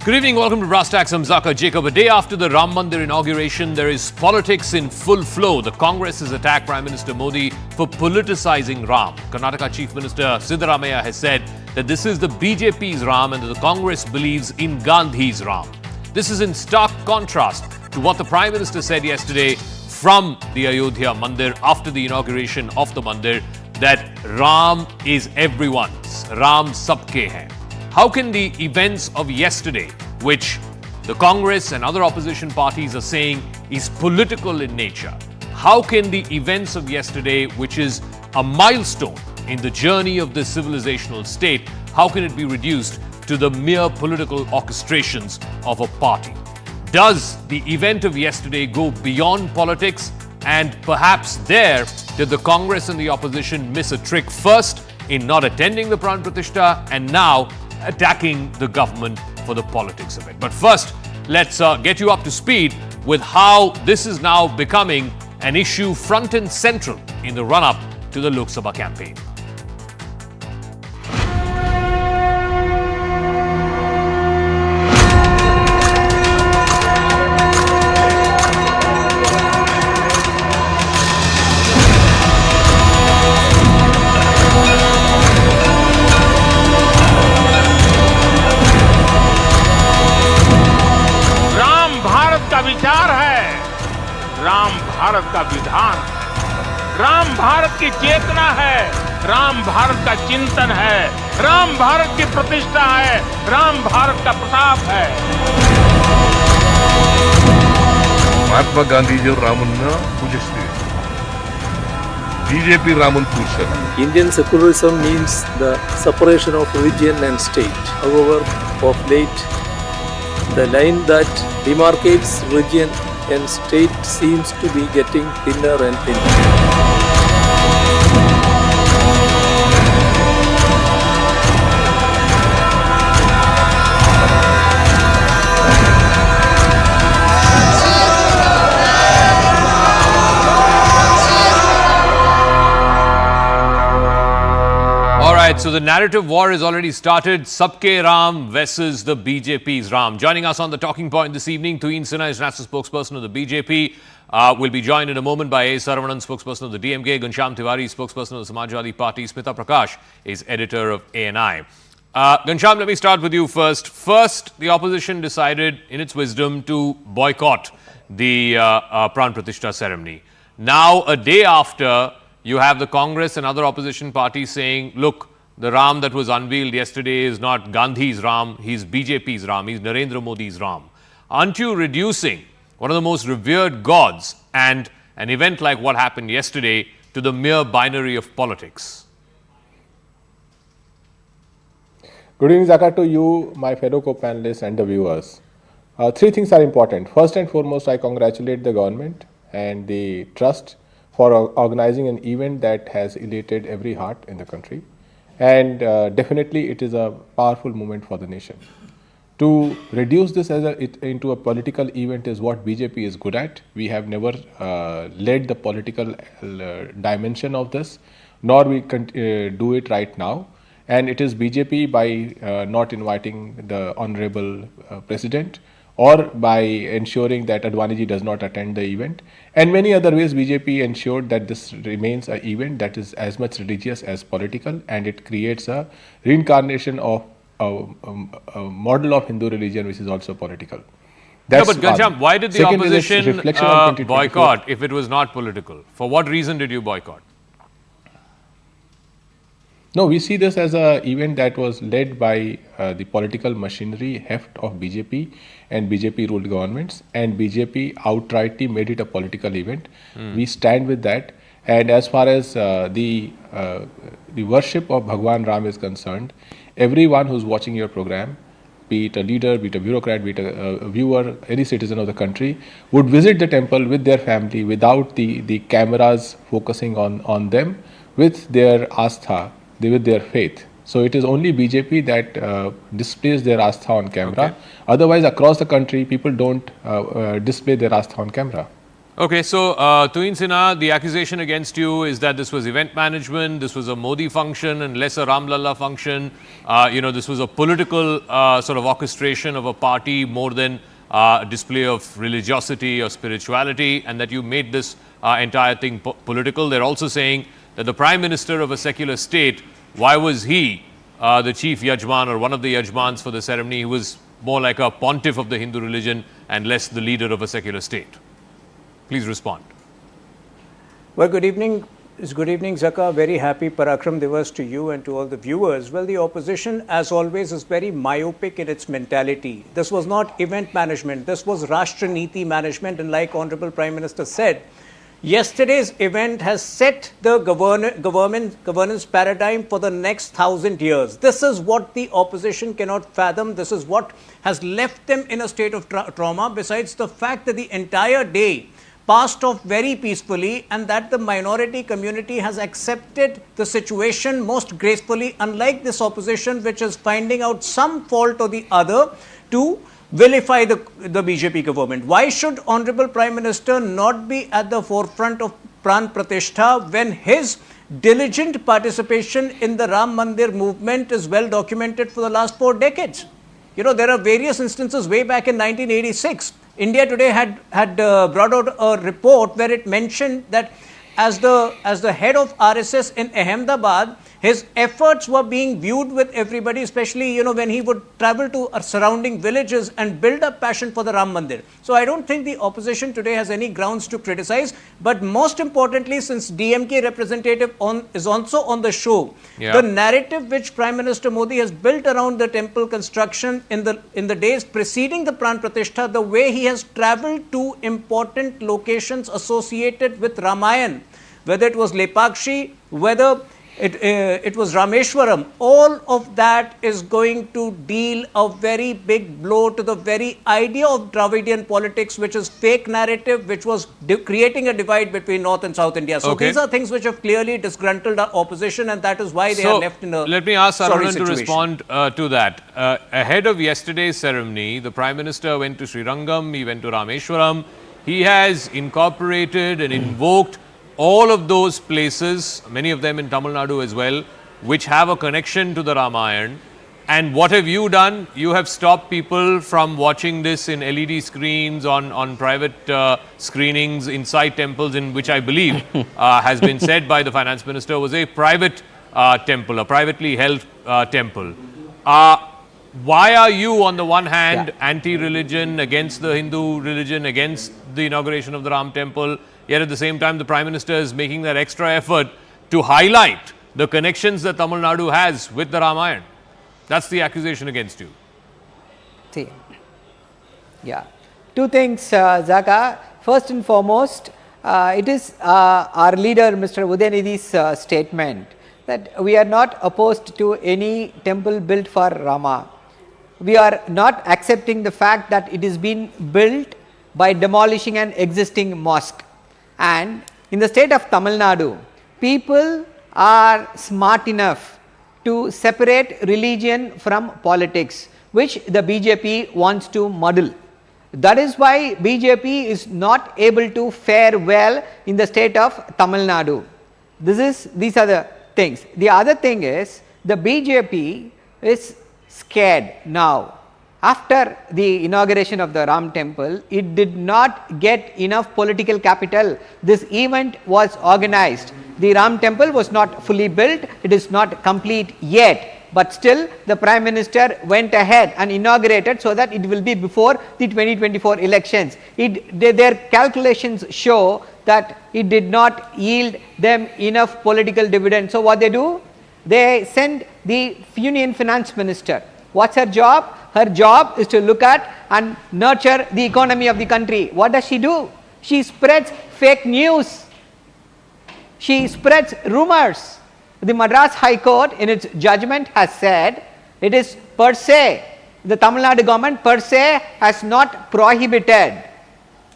Good evening, welcome to Brass Tacks. I'm Zaka Jacob. A day after the Ram Mandir inauguration, there is politics in full flow. The Congress has attacked Prime Minister Modi for politicizing Ram. Karnataka Chief Minister Siddaramaiah has said that this is the BJP's Ram and that the Congress believes in Gandhi's Ram. This is in stark contrast to what the Prime Minister said yesterday from the Ayodhya Mandir after the inauguration of the Mandir, that Ram is everyone's. Ram sabke hai. How can the events of yesterday, which the Congress and other opposition parties are saying is political in nature, how can the events of yesterday, which is a milestone in the journey of the civilizational state, how can it be reduced to the mere political orchestrations of a party? Does the event of yesterday go beyond politics? And perhaps there, did the Congress and the opposition miss a trick first in not attending the Pran Pratihstha and now attacking the government for the politics of it? But first, let's get you up to speed with how this is now becoming an issue front and central in the run-up to the Lok Sabha campaign. विचार है, राम भारत का विधान है, राम भारत की चेतना है, राम भारत का चिंतन है, राम भारत की प्रतिष्ठा है, राम भारत का प्रताप है. महात्मा गांधीजी रामन्न पूजिस्ते बीजेपी रामन पूजता. Indian secularism means the separation of religion and state. However, of late, the line that demarcates religion and state seems to be getting thinner and thinner. So the narrative war has already started. Sabke Ram versus the BJP's Ram. Joining us on the talking point this evening, Tuin Sinha is national spokesperson of the BJP. Will be joined in a moment by A. Saravanan, spokesperson of the DMK. Ghanshyam Tiwari, spokesperson of the Samajwadi Party. Smita Prakash is editor of ANI. Ghanshyam, let me start with you first. First, the opposition decided in its wisdom to boycott the Pran Pratihstha ceremony. Now, a day after, you have the Congress and other opposition parties saying, look, the Ram that was unveiled yesterday is not Gandhi's Ram, he's BJP's Ram, he's Narendra Modi's Ram. Aren't you reducing one of the most revered gods and an event like what happened yesterday to the mere binary of politics? Good evening, Zaka, to you, my fellow co-panelists and the viewers. Three things are important. First and foremost, I congratulate the government and the trust for organizing an event that has elated every heart in the country. And definitely it is a powerful moment for the nation. To reduce this into a political event is what BJP is good at. We have never led the political dimension of this, nor we can do it right now. And it is BJP by not inviting the Honorable President or by ensuring that Advaniji does not attend the event. And many other ways, BJP ensured that this remains an event that is as much religious as political, and it creates a reincarnation of a model of Hindu religion which is also political. That's no, but Ghanshyam, why did the opposition boycott if it was not political? For what reason did you boycott? No, we see this as an event that was led by the political machinery heft of BJP and BJP-ruled governments, and BJP outrightly made it a political event. We stand with that. And as far as the worship of Bhagwan Ram is concerned, everyone who's watching your program, be it a leader, be it a bureaucrat, be it a viewer, any citizen of the country, would visit the temple with their family without the cameras focusing on them, with their astha, with their faith. So it is only BJP that displays their astha on camera. Okay. Otherwise, across the country, people don't display their astha on camera. Okay, so Tuin Sinha, the accusation against you is that this was event management, this was a Modi function and less a Ram Lalla function. This was a political sort of orchestration of a party more than a display of religiosity or spirituality, and that you made this entire thing political. They're also saying that the Prime Minister of a secular state, why was he the chief Yajman or one of the Yajmans for the ceremony? He was more like a pontiff of the Hindu religion and less the leader of a secular state. Please respond. Well, good evening. Good evening, Zaka. Very happy Parakram Divas to you and to all the viewers. Well, the opposition, as always, is very myopic in its mentality. This was not event management. This was Rashtra Niti management. And like Honorable Prime Minister said, yesterday's event has set the governance paradigm for the next 1,000 years. This is what the opposition cannot fathom. This is what has left them in a state of trauma, besides the fact that the entire day passed off very peacefully and that the minority community has accepted the situation most gracefully, unlike this opposition which is finding out some fault or the other to vilify the BJP government. Why should Honorable Prime Minister not be at the forefront of Pran Pratihstha when his diligent participation in the Ram Mandir movement is well documented for the last 4 decades? You know, there are various instances way back in 1986. India Today had brought out a report where it mentioned that as the head of RSS in Ahmedabad, his efforts were being viewed with everybody, especially, when he would travel to surrounding villages and build up passion for the Ram Mandir. So I don't think the opposition today has any grounds to criticize. But most importantly, since DMK representative is also on the show, the narrative which Prime Minister Modi has built around the temple construction in the days preceding the Pran Pratihstha, the way he has traveled to important locations associated with Ramayan, whether it was Lepakshi, whether it was Rameshwaram, all of that is going to deal a very big blow to the very idea of Dravidian politics, which is fake narrative, which was creating a divide between North and South India. So these are things which have clearly disgruntled our opposition, and that is why they are left in a let me ask Saranand to situation. respond to that. Ahead of yesterday's ceremony, the Prime Minister went to Srirangam, he went to Rameshwaram. He has incorporated and invoked all of those places, many of them in Tamil Nadu as well, which have a connection to the Ramayana. And what have you done? You have stopped people from watching this in LED screens, on private screenings inside temples, in which I believe has been said by the Finance Minister was a private temple, a privately held temple. Why are you, on the one hand, anti-religion, against the Hindu religion, against the inauguration of the Ram temple, yet at the same time the Prime Minister is making that extra effort to highlight the connections that Tamil Nadu has with the Ramayana? That's the accusation against you. See, two things, Zaka. First and foremost, it is our leader, Mr. Udayanidi's statement that we are not opposed to any temple built for Rama. We are not accepting the fact that it is being built by demolishing an existing mosque. And in the state of Tamil Nadu, people are smart enough to separate religion from politics, which the BJP wants to muddle. That is why BJP is not able to fare well in the state of Tamil Nadu. These are the things. The other thing is the BJP is scared now. After the inauguration of the Ram temple, it did not get enough political capital. This event was organized. The Ram temple was not fully built. It is not complete yet. But still, the Prime Minister went ahead and inaugurated so that it will be before the 2024 elections. Their calculations show that it did not yield them enough political dividend. So what they do? They send the Union Finance Minister. What's her job? Her job is to look at and nurture the economy of the country. What does she do? She spreads fake news. She spreads rumors. The Madras High Court in its judgment has said it is per se, the Tamil Nadu government per se has not prohibited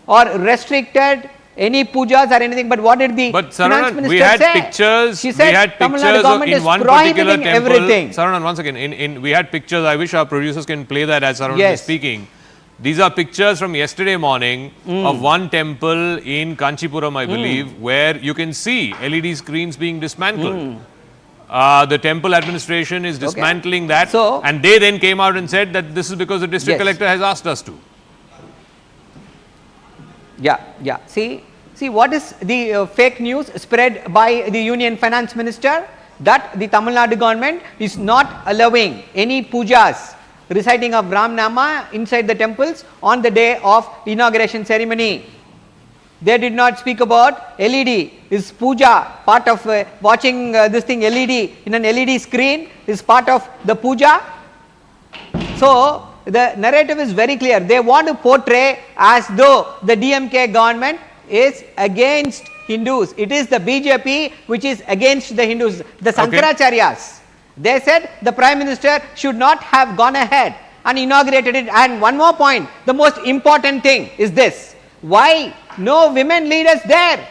or restricted any pujas or anything, but what did the Finance Minister we had say? Pictures, She said we had Tamil pictures Nadu government in is one particular prohibiting temple. everything. Saranan, once again, we had pictures, I wish our producers can play that as Saranan is speaking. These are pictures from yesterday morning of one temple in Kanchipuram, I believe, where you can see LED screens being dismantled. The temple administration is dismantling that, So- and they then came out and said that this is because the district collector has asked us to. Yeah. See what is the fake news spread by the Union Finance Minister, that the Tamil Nadu government is not allowing any pujas, reciting of Ram Nama inside the temples on the day of inauguration ceremony. They did not speak about LED. Is puja part of watching this thing LED in an LED screen is part of the puja? So the narrative is very clear. They want to portray as though the DMK government is against Hindus. It is the BJP which is against the Hindus. The Shankaracharyas, they said the Prime Minister should not have gone ahead and inaugurated it. And one more point, the most important thing is this: why no women leaders there?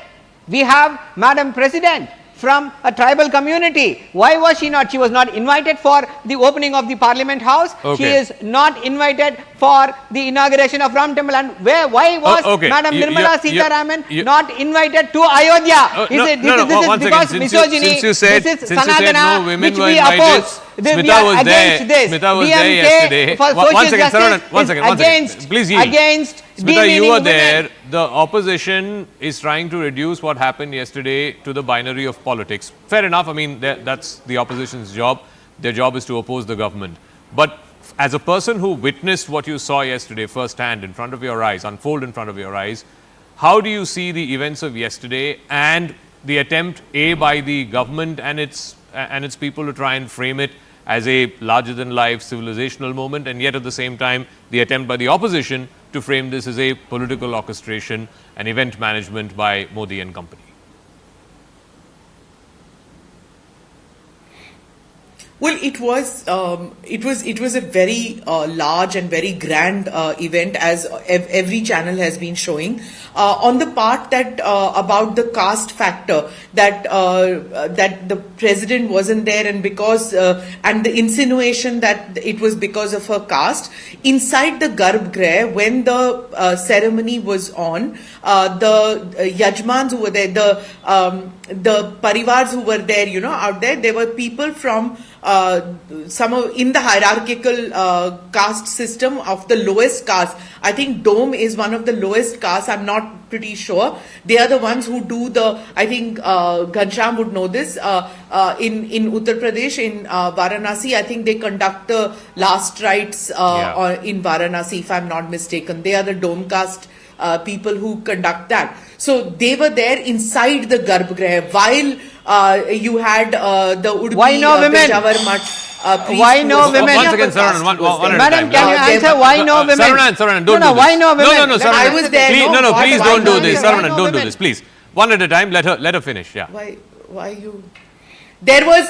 We have Madam President from a tribal community. Why was she not? She was not invited for the opening of the Parliament House. She is not invited for the inauguration of Ram Temple. And why was Madam Nirmala Sitharaman not invited to Ayodhya? This is because misogyny. Since you said Sanatana, no women which were we invited, oppose. Smita was there. Smita was there yesterday. For One second. Please yield. Against Smita, you were there. The opposition is trying to reduce what happened yesterday to the binary of politics. Fair enough. I mean, that's the opposition's job. Their job is to oppose the government. But as a person who witnessed what you saw yesterday firsthand in front of your eyes, unfold in front of your eyes, how do you see the events of yesterday and the attempt by the government and its people to try and frame it as a larger-than-life civilizational moment, and yet at the same time the attempt by the opposition to frame this as a political orchestration and event management by Modi and company? Well, it was a very large and very grand event, as every channel has been showing. On the part that about the caste factor, that the president wasn't there, and because and the insinuation that it was because of her caste, inside the Garbhagriha when the ceremony was on, the Yajmans who were there, the parivars who were there, out there were people from some in the hierarchical caste system of the lowest caste. I think Dome is one of the lowest castes. I'm not pretty sure. They are the ones who do I think Ghanshyam would know this. In Uttar Pradesh, in Varanasi, I think they conduct the last rites in Varanasi, if I'm not mistaken. They are the Dome caste people who conduct that. So they were there inside the Garbhagriha while you had the Udupi, why no women? Why no women? One second, Saranan, one Madam, can you answer why no women? Saranan, don't do this. Why no women? No, Saranan. I was there. Please don't do this. Saranan, Saranan, don't do this, please. One at a time, let her finish, yeah. Why you? There was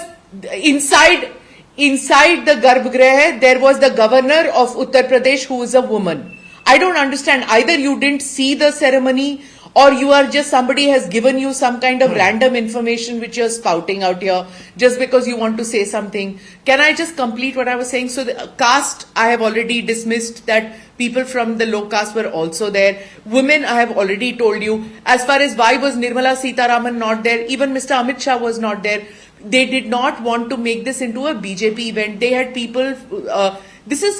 inside the Garbhagriha, there was the governor of Uttar Pradesh who is a woman. I don't understand. Either you didn't see the ceremony, or you are just, somebody has given you some kind of random information which you're spouting out here just because you want to say something. Can I just complete what I was saying? So the caste, I have already dismissed that people from the low caste were also there. Women, I have already told you. As far as why was Nirmala Sitharaman not there, even Mr. Amit Shah was not there. They did not want to make this into a BJP event. They had people,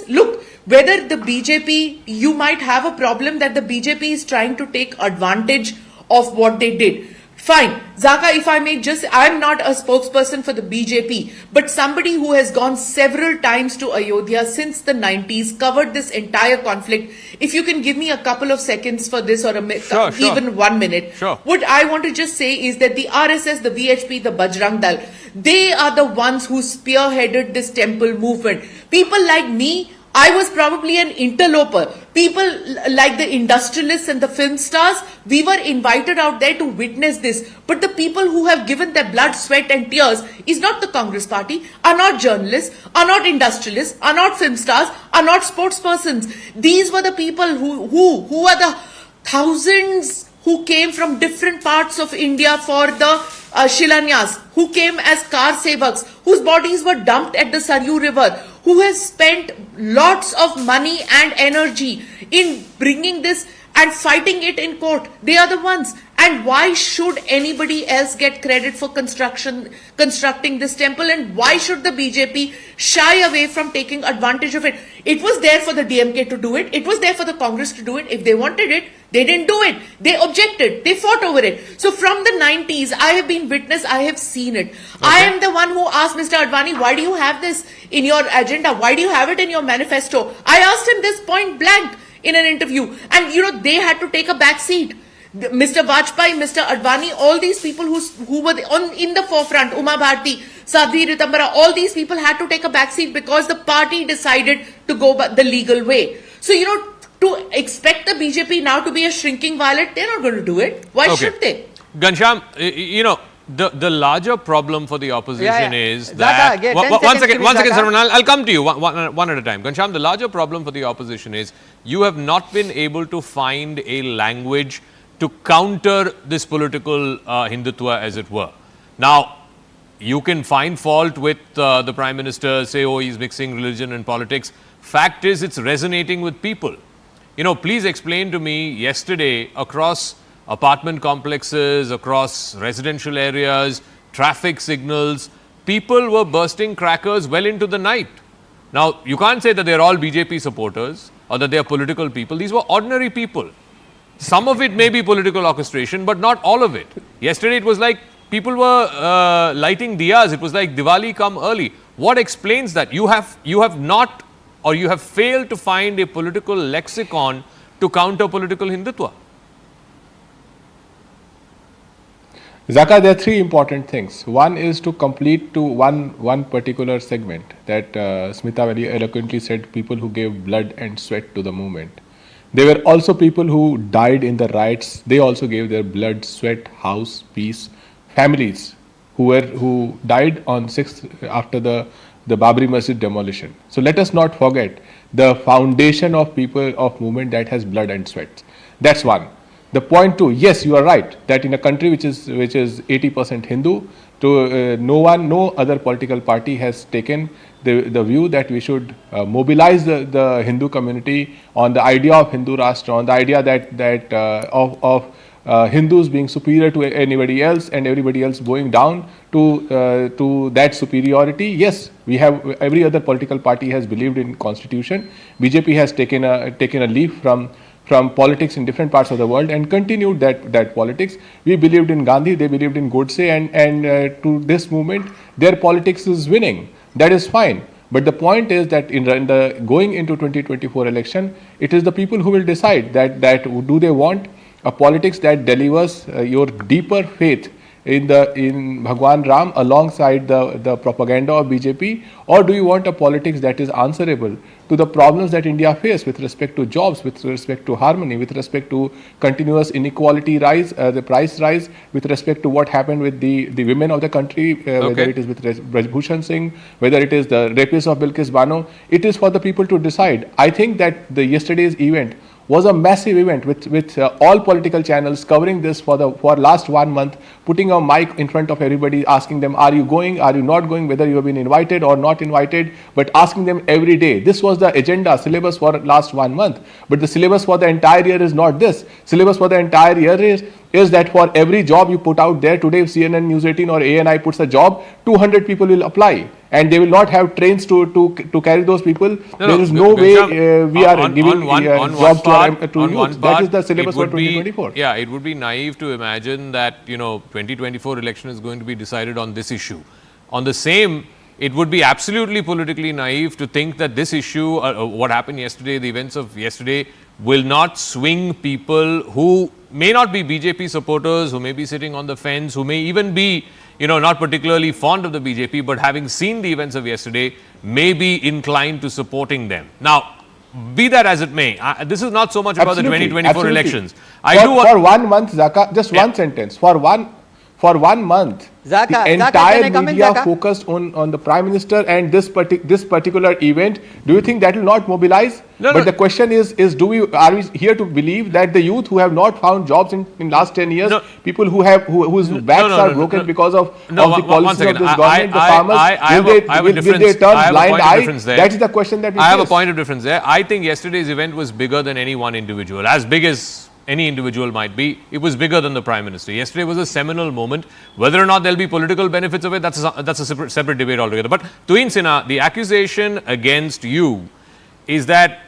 look, whether the BJP, you might have a problem that the BJP is trying to take advantage of what they did. Fine. Zaka, if I may just, I'm not a spokesperson for the BJP, but somebody who has gone several times to Ayodhya since the 90s, covered this entire conflict. If you can give me a couple of seconds for this, or even 1 minute. Sure. What I want to just say is that the RSS, the VHP, the Bajrang Dal, they are the ones who spearheaded this temple movement. People like me, I was probably an interloper. People like the industrialists and the film stars, we were invited out there to witness this. But the people who have given their blood, sweat and tears is not the Congress party, are not journalists, are not industrialists, are not film stars, are not sportspersons. These were the people who are the thousands who came from different parts of India for the Shilanyas, who came as car sevaks, whose bodies were dumped at the Saryu River, who has spent lots of money and energy in bringing this and fighting it in court. They are the ones. And why should anybody else get credit for constructing this temple? And why should the BJP shy away from taking advantage of it? It was there for the DMK to do it. It was there for the Congress to do it. If they wanted it, they didn't do it. They objected. They fought over it. So from the 90s, I have been witness. I have seen it. Okay. I am the one who asked Mr. Advani, why do you have this in your agenda? Why do you have it in your manifesto? I asked him this point blank in an interview. And, they had to take a back seat. Mr. Vajpayee, Mr. Advani, all these people who were in the forefront, Uma Bharti, Sadhvi Ritambara, all these people had to take a backseat because the party decided to go the legal way. So, to expect the BJP now to be a shrinking violet, they're not going to do it. Why should they? Ghanshyam, the larger problem for the opposition is Zaka, that... One second, Sarwan, I'll come to you one at a time. Ghanshyam, the larger problem for the opposition is you have not been able to find a language to counter this political Hindutva, as it were. Now, you can find fault with the Prime Minister, say, oh, he's mixing religion and politics. Fact is, it's resonating with people. Please explain to me, yesterday, across apartment complexes, across residential areas, traffic signals, people were bursting crackers well into the night. Now, you can't say that they're all BJP supporters or that they're political people. These were ordinary people. Some of it may be political orchestration, but not all of it. Yesterday, it was like people were lighting diyas. It was like Diwali come early. What explains that? You have not, or you have failed to find a political lexicon to counter political Hindutva. Zaka, there are three important things. One is to complete to one particular segment that Smita very eloquently said, people who gave blood and sweat to the movement. There were also people who died in the riots. They also gave their blood, sweat, house, peace. Families who died on 6th after the Babri Masjid demolition. So let us not forget the foundation of people of movement that has blood and sweat. That's one. The point two, yes, you are right that in a country which is 80% Hindu, no other political party has taken the view that we should mobilize the Hindu community on the idea of Hindu Rashtra, on the idea that of Hindus being superior to anybody else and everybody else going down to that superiority. Yes, we have, every other political party has believed in constitution. BJP has taken a leaf from politics in different parts of the world and continued that politics. We believed in Gandhi, they believed in Godse, and to this movement, their politics is winning. That is fine. But the point is that in the going into 2024 election, it is the people who will decide that do they want a politics that delivers your deeper faith in Bhagwan Ram alongside the propaganda of BJP, or do you want a politics that is answerable to the problems that India faces with respect to jobs, with respect to harmony, with respect to continuous inequality rise, the price rise, with respect to what happened with the women of the country, whether it is with Brajbhushan Singh, whether it is the rapists of Bilkis Bano. It is for the people to decide. I think that the yesterday's event was a massive event with all political channels covering this for last 1 month, putting a mic in front of everybody, asking them, are you going, are you not going, whether you have been invited or not invited, but asking them every day. This was the agenda, syllabus for last 1 month. But the syllabus for the entire year is not this. Syllabus for the entire year is that for every job you put out there, today if CNN, News18 or ANI puts a job, 200 people will apply. And they will not have trains to carry those people. There is no way we are giving jobs to youth. That is the syllabus for 2024. Yeah, it would be naive to imagine that 2024 election is going to be decided on this issue. On the same, it would be absolutely politically naive to think that this issue, what happened yesterday, the events of yesterday, will not swing people who may not be BJP supporters, who may be sitting on the fence, who may even be not particularly fond of the BJP, but having seen the events of yesterday, may be inclined to supporting them. Now, be that as it may, this is not so much about the 2024 elections. For 1 month, Zaka, just one sentence. For For 1 month, Zaka, the can I entire come in, media Zaka? focused on the Prime Minister and this particular event. Do you think that will not mobilize? No, but no. the question is are we here to believe that the youth who have not found jobs in last 10 years, No. people whose backs are broken because of the one policies second. of this government, the farmers, will they turn blind eye? That is the question that we I have a face. point of difference there. I think yesterday's event was bigger than any one individual. As big as any individual might be, it was bigger than the Prime Minister. Yesterday was a seminal moment. Whether or not there'll be political benefits of it, that's a separate debate altogether. But Tuin Sinha, the accusation against you is that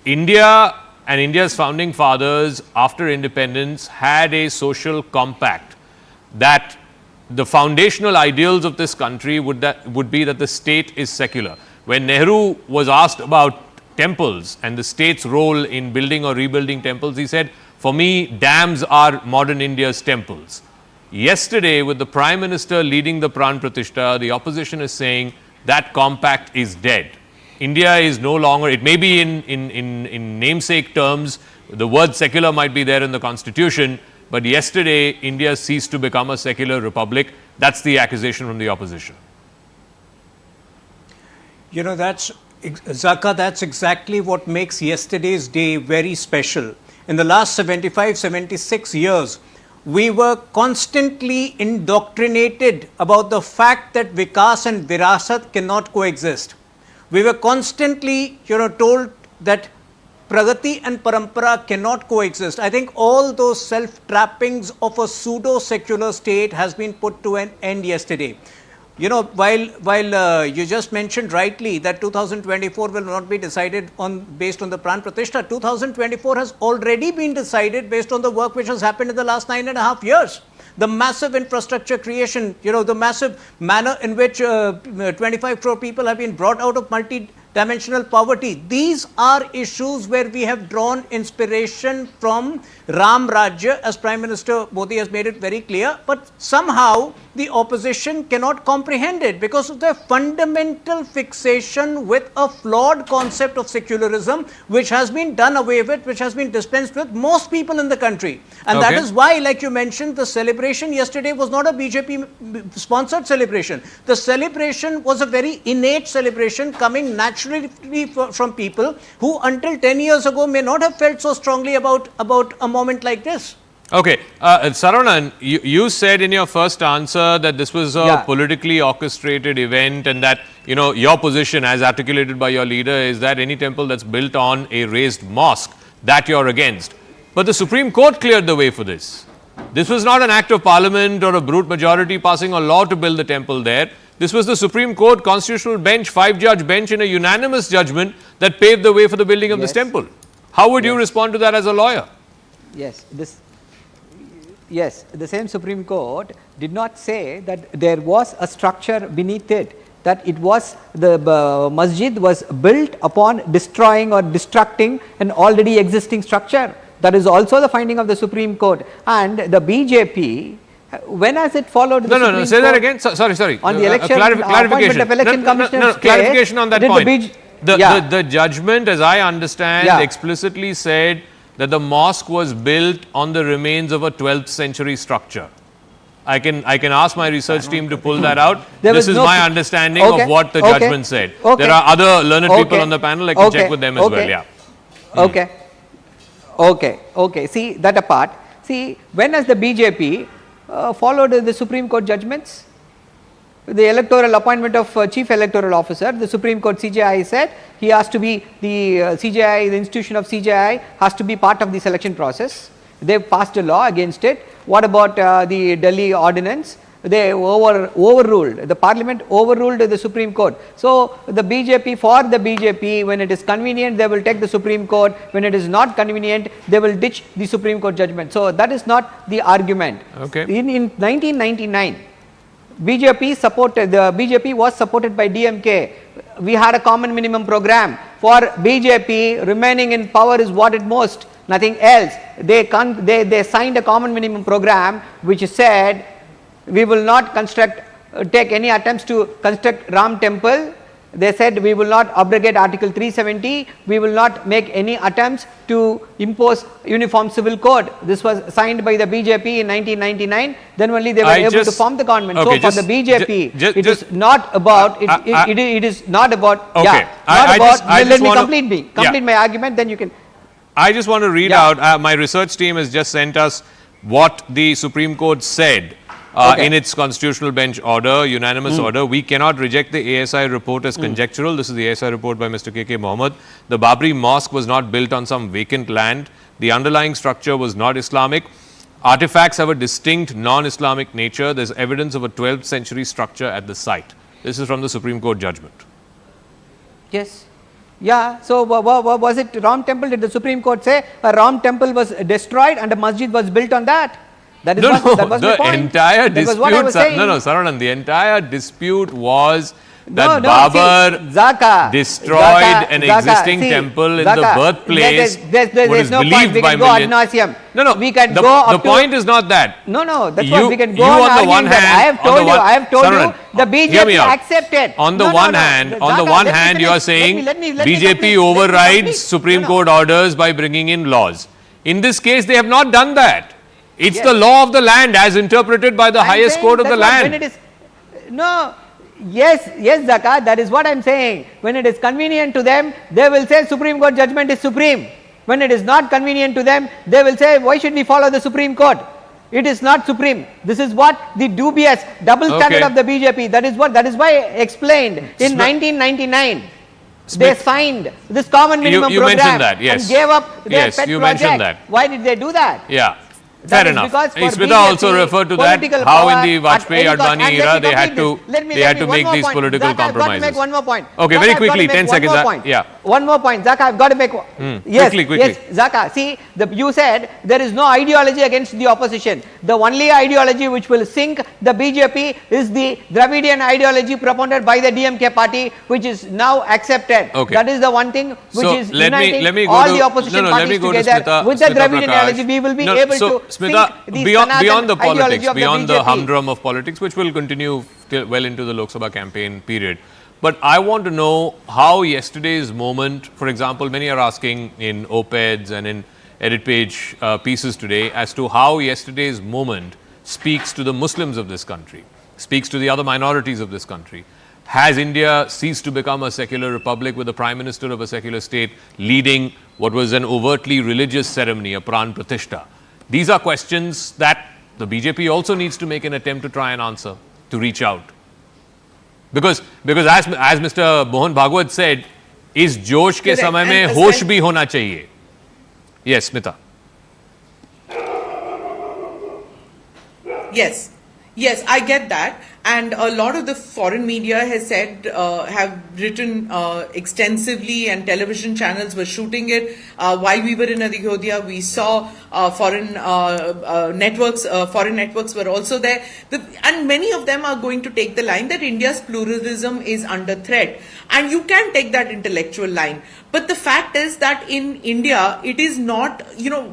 India and India's founding fathers after independence had a social compact that the foundational ideals of this country would be that the state is secular. When Nehru was asked about temples and the state's role in building or rebuilding temples, he said, for me, dams are modern India's temples. Yesterday, with the Prime Minister leading the Pran Pratihstha, the opposition is saying that compact is dead. India is no longer, it may be in namesake terms, the word secular might be there in the constitution, but yesterday, India ceased to become a secular republic. That's the accusation from the opposition. You know, Zaka, that's exactly what makes yesterday's day very special. In the last 75, 76 years, we were constantly indoctrinated about the fact that Vikas and Virasat cannot coexist. We were constantly, told that Pragati and Parampara cannot coexist. I think all those self-trappings of a pseudo-secular state has been put to an end yesterday. While you just mentioned rightly that 2024 will not be decided based on the Pran Pratihstha, 2024 has already been decided based on the work which has happened in the last 9.5 years. The massive infrastructure creation, the massive manner in which 25 crore people have been brought out of multi-dimensional poverty. These are issues where we have drawn inspiration from Ram Rajya, as Prime Minister Modi has made it very clear, but somehow the opposition cannot comprehend it because of their fundamental fixation with a flawed concept of secularism, which has been done away with, which has been dispensed with most people in the country. And that is why, like you mentioned, the celebration yesterday was not a BJP-sponsored celebration. The celebration was a very innate celebration coming naturally from people who until 10 years ago may not have felt so strongly about a moment like this. Okay, Saranan, you said in your first answer that this was a politically orchestrated event and that, your position as articulated by your leader is that any temple that's built on a raised mosque, that you're against. But the Supreme Court cleared the way for this. This was not an act of parliament or a brute majority passing a law to build the temple there. This was the Supreme Court constitutional bench, 5-judge bench in a unanimous judgment that paved the way for the building of this temple. How would you respond to that as a lawyer? Yes, the same Supreme Court did not say that there was a structure beneath it, that it was the masjid was built upon destroying or destructing an already existing structure. That is also the finding of the Supreme Court. And the BJP, when has it followed the Supreme Court? Say that again. Sorry. On the election, clarification. Of election commissioners clarification on that point. The the judgment, as I understand, explicitly said that the mosque was built on the remains of a 12th century structure. I can ask my research team to pull that out. This is my understanding of what the judgment said. There are other learned people on the panel. I can check with them as well. Yeah. Okay. See that apart. See, when has the BJP followed the Supreme Court judgments? The electoral appointment of chief electoral officer, the Supreme Court CJI said he has to be the CJI, the institution of CJI has to be part of the selection process. They passed a law against it. What about the Delhi ordinance? They overruled, the parliament overruled the Supreme Court. So, the BJP, when it is convenient, they will take the Supreme Court. When it is not convenient, they will ditch the Supreme Court judgment. So, that is not the argument. In 1999, the BJP was supported by DMK. We had a common minimum program. For BJP, remaining in power is what it most, nothing else. They signed a common minimum program which said we will not take any attempts to construct Ram temple They said we will not abrogate Article 370, we will not make any attempts to impose uniform civil code. This was signed by the BJP in 1999, then only they were able to form the government. Okay, so for the BJP, it is not about, it is not about, okay. Let me complete my argument, then you can. I just want to read out, my research team has just sent us what the Supreme Court said in its constitutional bench order, unanimous order. We cannot reject the ASI report as conjectural. This is the ASI report by Mr. K.K. Mohammed. The Babri Mosque was not built on some vacant land. The underlying structure was not Islamic. Artifacts have a distinct non-Islamic nature. There is evidence of a 12th century structure at the site. This is from the Supreme Court judgment. Yes. Yeah, so was it Ram temple? Did the Supreme Court say a Ram temple was destroyed and a masjid was built on that? That is that was the point. Entire dispute, Saranan, the entire dispute was that Babur destroyed an existing temple in the birthplace. There is no point. We can go ad nauseam. We can go up to. The point is not that. No, that's what we can go on the one hand. I have told you, the BJP accepted. On the one hand, you are saying BJP overrides Supreme Court orders by bringing in laws. In this case, they have not done that. It's the law of the land as interpreted by the highest court of the land. Yes, Zaka, that is what I am saying. When it is convenient to them, they will say Supreme Court judgment is supreme. When it is not convenient to them, they will say why should we follow the Supreme Court? It is not supreme. This is what the dubious double standard of the BJP. That is why I explained in 1999. They signed this common minimum program and gave up their pet project. Why did they do that? Yeah. Fair enough. Smita also referred to that, how in the Vajpayee-Advani era they had to make these political compromises. I have got to make one more point. Okay, very quickly, 10 seconds. One more point, Zaka, I have got to make quickly. Yes, Zaka, see, you said there is no ideology against the opposition. The only ideology which will sink the BJP is the Dravidian ideology promoted by the DMK party, which is now accepted. Okay. That is the one thing which is uniting all the opposition parties together. With the Dravidian ideology, we will be able to Smita, beyond the politics, beyond the humdrum of politics, which will continue till well into the Lok Sabha campaign period. But I want to know how yesterday's moment, for example, many are asking in op-eds and in edit page pieces today as to how yesterday's moment speaks to the Muslims of this country, speaks to the other minorities of this country. Has India ceased to become a secular republic with the Prime Minister of a secular state leading what was an overtly religious ceremony, a Pran Pratihstha? These are questions that the BJP also needs to make an attempt to try and answer, to reach out. Because as Mr. Mohan Bhagwat said, is जोश के समय में होश भी होना चाहिए. Yes, Smita. Yes, I get that. And a lot of the foreign media has said, have written extensively, and television channels were shooting it. While we were in Ayodhya, we saw foreign networks were also there. And many of them are going to take the line that India's pluralism is under threat. And you can take that intellectual line. But the fact is that in India, it is not,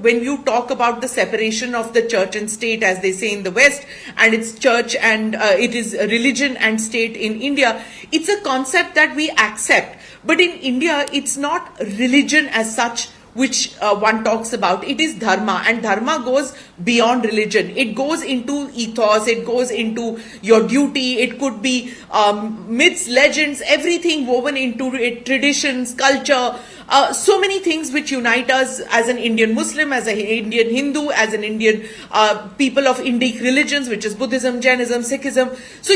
when you talk about the separation of the church and state, as they say in the West, and it's church and it is religion and state in India, it's a concept that we accept. But in India, it's not religion as such which one talks about. It is dharma, and dharma goes beyond religion. It goes into ethos, it goes into your duty, it could be myths, legends, everything woven into it, traditions, culture, so many things which unite us as an Indian Muslim, as an Indian Hindu, as an Indian people of Indic religions, which is Buddhism, Jainism, Sikhism. So,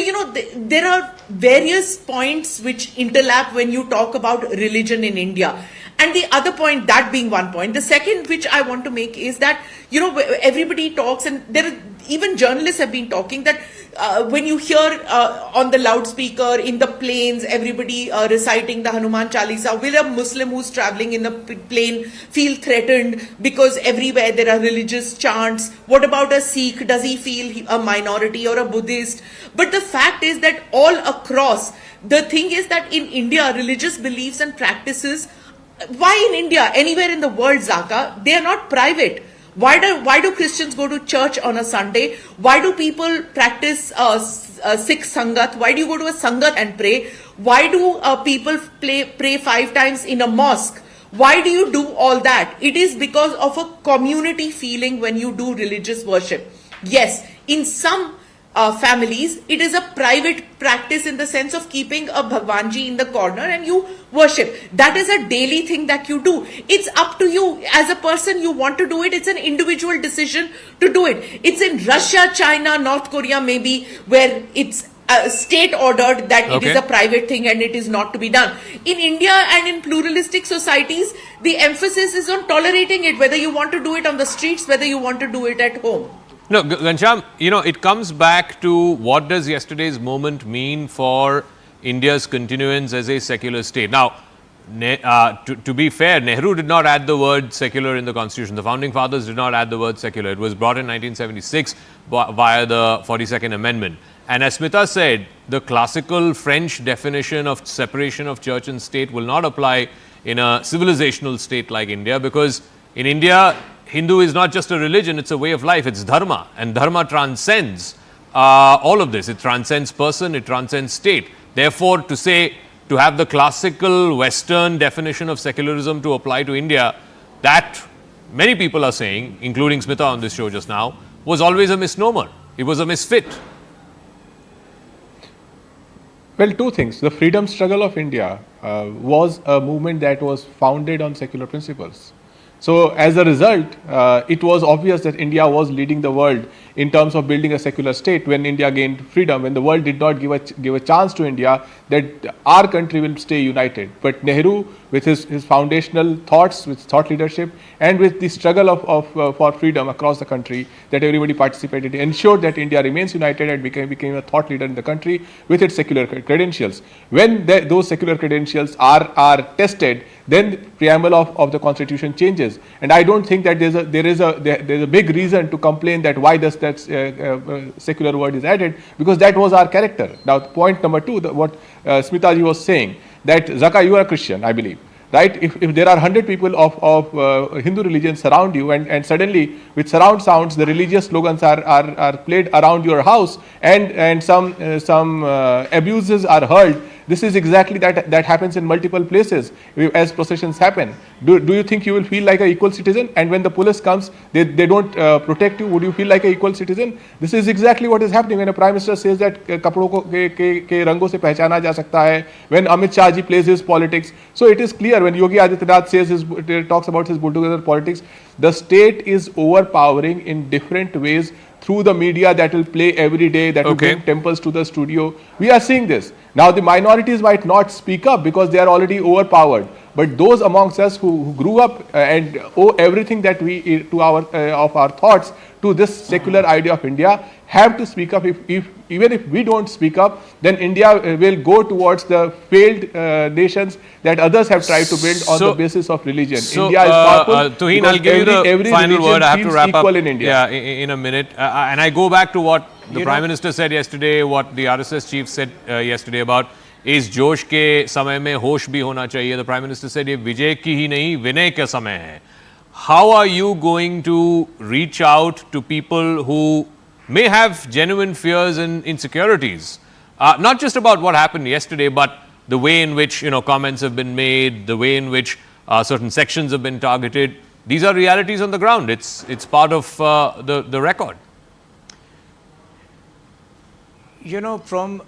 there are various points which interlap when you talk about religion in India. And the other point, that being one point, the second which I want to make is that, everybody talks, and even journalists have been talking that when you hear on the loudspeaker, in the planes, everybody reciting the Hanuman Chalisa, will a Muslim who's traveling in the plane feel threatened because everywhere there are religious chants? What about a Sikh? Does he feel a minority, or a Buddhist? But the fact is that all across, the thing is that in India, religious beliefs and practices, why in India, anywhere in the world, Zaka, they are not private. Why do Christians go to church on a Sunday? Why do people practice Sikh Sangat? Why do you go to a Sangat and pray? Why do people pray 5 times in a mosque? Why do you do all that? It is because of a community feeling when you do religious worship. Yes, in some families, it is a private practice in the sense of keeping a Bhagwanji in the corner and you worship. That is a daily thing that you do. It's up to you as a person. You want to do it. It's an individual decision to do it. It's in Russia, China, North Korea maybe where it's state ordered that it is a private thing and it is not to be done. In India and in pluralistic societies, the emphasis is on tolerating it, whether you want to do it on the streets, whether you want to do it at home. No, Ghanshyam, it comes back to what does yesterday's moment mean for India's continuance as a secular state. Now, to be fair, Nehru did not add the word secular in the constitution. The founding fathers did not add the word secular. It was brought in 1976 via the 42nd Amendment. And as Smita said, the classical French definition of separation of church and state will not apply in a civilizational state like India, because in India, Hindu is not just a religion, it's a way of life, it's dharma, and dharma transcends all of this. It transcends person, it transcends state. Therefore, to have the classical Western definition of secularism to apply to India, that many people are saying, including Smita on this show just now, was always a misnomer. It was a misfit. Well, two things. The freedom struggle of India was a movement that was founded on secular principles. So, as a result, it was obvious that India was leading the world in terms of building a secular state when India gained freedom, when the world did not give a chance to India that our country will stay united. But Nehru, with his foundational thoughts, with thought leadership, and with the struggle for freedom across the country that everybody participated, ensured that India remains united and became a thought leader in the country with its secular credentials. When those secular credentials are tested, then the preamble of the constitution changes. And I don't think that there is a big reason to complain that why does that secular word is added, because that was our character. Now, point number two, what Smita ji was saying, that Zaka, you are a Christian, I believe, right? If there are 100 people of Hindu religion surround you, and suddenly with surround sounds the religious slogans are played around your house, and some abuses are hurled, this is exactly that happens in multiple places as processions happen. Do you think you will feel like an equal citizen? And when the police comes, they don't protect you, would you feel like an equal citizen? This is exactly what is happening when a Prime Minister says that kapdo ke rangon se pehchana ja sakta hai, when Amit Shah ji plays his politics. So it is clear when Yogi Adityanath talks about his bulldozer politics, the state is overpowering in different ways through the media that will play every day, that will bring temples to the studio. We are seeing this. Now, the minorities might not speak up because they are already overpowered. But those amongst us who grew up and owe everything that we to of our thoughts to this secular idea of India have to speak up. Even if we don't speak up, then India will go towards the failed nations that others have tried to build on the basis of religion. India is powerful. Tuhin, I'll give you the final word. I have to wrap up in India. In a minute. And I go back to what the Prime Minister said yesterday, what the RSS chief said yesterday about इस जोश के समय में होश भी होना चाहिए. The Prime Minister said ये विजय की ही नहीं विनय का समय है. How are you going to reach out to people who may have genuine fears and insecurities, not just about what happened yesterday, but the way in which comments have been made, the way in which certain sections have been targeted? These are realities on the ground. It's part of the record. From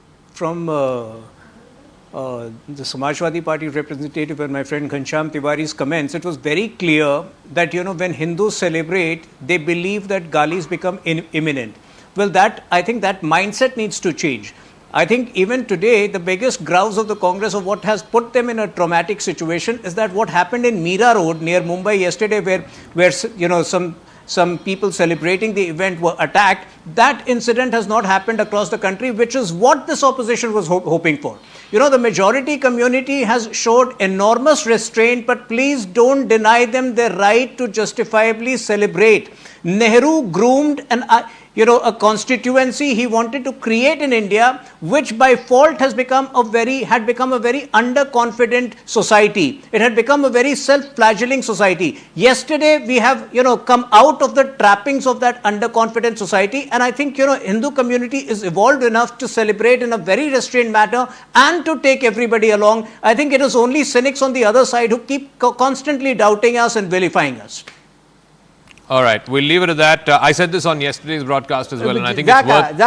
the Samajwadi Party representative and my friend Ghanshyam Tiwari's comments, it was very clear that when Hindus celebrate, they believe that galis become imminent. Well, I think that mindset needs to change. I think even today, the biggest grouse of the Congress of what has put them in a traumatic situation is that what happened in Mira Road near Mumbai yesterday, where some people celebrating the event were attacked. That incident has not happened across the country, which is what this opposition was hoping for. The majority community has showed enormous restraint, but please don't deny them their right to justifiably celebrate. Nehru groomed a constituency he wanted to create in India, which by fault had become a very underconfident society. It had become a very self-flagelling society. Yesterday, we have come out of the trappings of that underconfident society, And I think, Hindu community is evolved enough to celebrate in a very restrained manner and to take everybody along. I think it is only cynics on the other side who keep constantly doubting us and vilifying us. All right, we'll leave it at that. I said this on yesterday's broadcast as well, and I think it's worth.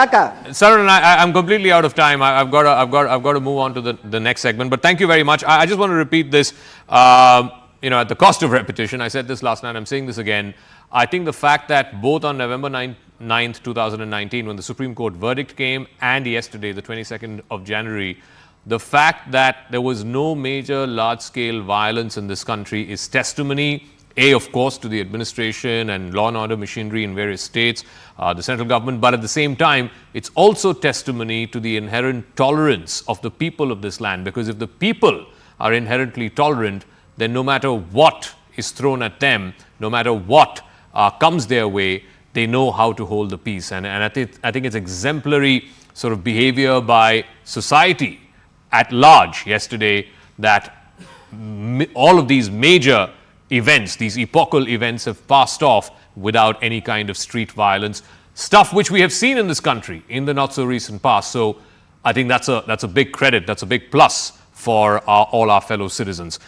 Saran, I'm completely out of time. I've got to move on to the next segment. But thank you very much. I just want to repeat this. At the cost of repetition, I said this last night. I'm saying this again. I think the fact that both on November 9th, 2019, when the Supreme Court verdict came, and yesterday, the 22nd of January, the fact that there was no major large-scale violence in this country is testimony. Of course, to the administration and law and order machinery in various states, the central government, but at the same time, it's also testimony to the inherent tolerance of the people of this land. Because if the people are inherently tolerant, then no matter what is thrown at them, no matter what comes their way, they know how to hold the peace. And I think it's exemplary sort of behavior by society at large yesterday that all of these major events, these epochal events, have passed off without any kind of street violence, stuff which we have seen in this country in the not so recent past. So I think that's a big credit, that's a big plus for all our fellow citizens.